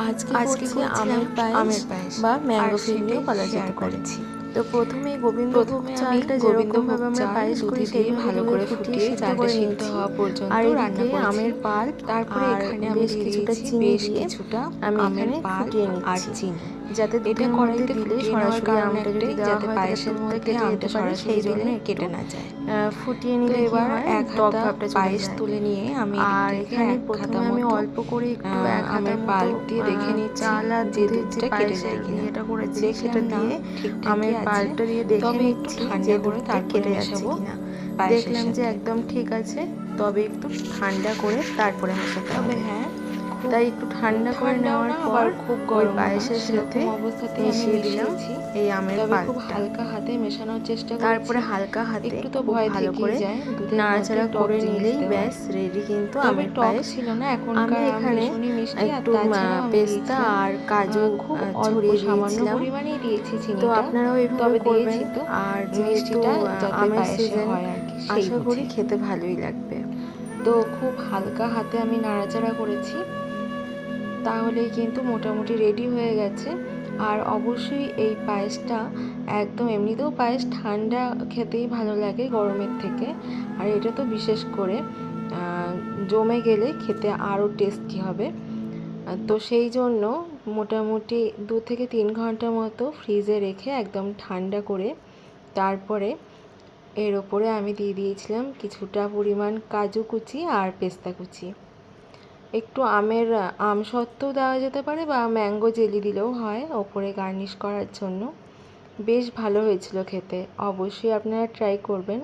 আজকে করছি আমের পায়েস বা ম্যাঙ্গো ফিরনিও বলা যেতে পারে। তো প্রথমে গোবিন্দভোগ চালটা যেরকমভাবে আমরা পায়েস করি সেইভাবে ভালো করে ফুটিয়ে সিদ্ধ করে নিয়েছি। আর এদিকে আমের পাল্প আর বেশ কিছুটা চিনি দিয়ে আমি এখানে ফুটিয়ে নিচ্ছি, যাতে দুধের মধ্যে দিলে সরাসরি আমটা যদি দেওয়া হয় তাহলে দুধ থেকে কেটে যেতে পারে, সেই জন্য কেটে না যায়। ফুটিয়ে নিলে এবার টক ভাবটা পায়েস তুলে নিয়ে আমি আর এখানে প্রথমে আমি অল্প করে একটু এক হাতের পাল্প দিয়ে দেখে নিচ্ছি চাল আর দুধের যে পায়েসের ইয়েটা করেছি সেটা দিয়ে আমের পাল্পটা দিয়ে দেখে নিচ্ছি যে দুধটা কেটে যাচ্ছে কিনা। দেখলাম যে একদম ঠিক আছে, তবে একটু ঠান্ডা করে তারপরে মেশাতে হবে। হ্যাঁ, তাই একটু ঠান্ডা করে নেওয়ার পর খুব গরম পায়েসের সাথে মিশিয়ে দিলাম এই আমের পাল্পটা। খুব হালকা হাতে মেশানোর চেষ্টা করছি, তারপরে হালকা হাতে একটু তো ভয় ভালো করে নাড়াচাড়া করে নিলেই ব্যাস রেডি কিন্তু আমের পায়েস। ছিল না এখন আমি এখানে একটু পেস্তা আর কাজু ছড়িয়ে দিয়েছিলাম, তো আপনারাও এইভাবে করবেন। আর যেহেতু আমের সিজন আশা করি খেতে ভালোই লাগবে। তো খুব হালকা হাতে আমি নাড়াচাড়া করেছি, তাহলেই কিন্তু মোটামুটি রেডি হয়ে গেছে। আর অবশ্যই এই পায়েসটা একদম এমনিতেও পায়েস ঠান্ডা খেতেই ভালো লাগে গরমের থেকে, আর এটা তো বিশেষ করে জমে গেলে খেতে আরও টেস্টি হবে। তো সেই জন্য মোটামুটি 2 থেকে 3 ঘন্টা মতো ফ্রিজে রেখে একদম ঠান্ডা করে তারপরে এর ওপরে আমি দিয়ে দিয়েছিলাম কিছুটা পরিমাণ কাজু কুচি আর পেস্তা কুচি। একটু আমসত্ত্বও দেওয়া যেতে পারে বা ম্যাঙ্গো জেলি দিলেও হয় ওপরে গার্নিশ করার জন্য। বেশ ভালো হয়েছিল খেতে, অবশ্যই আপনারা ট্রাই করবেন।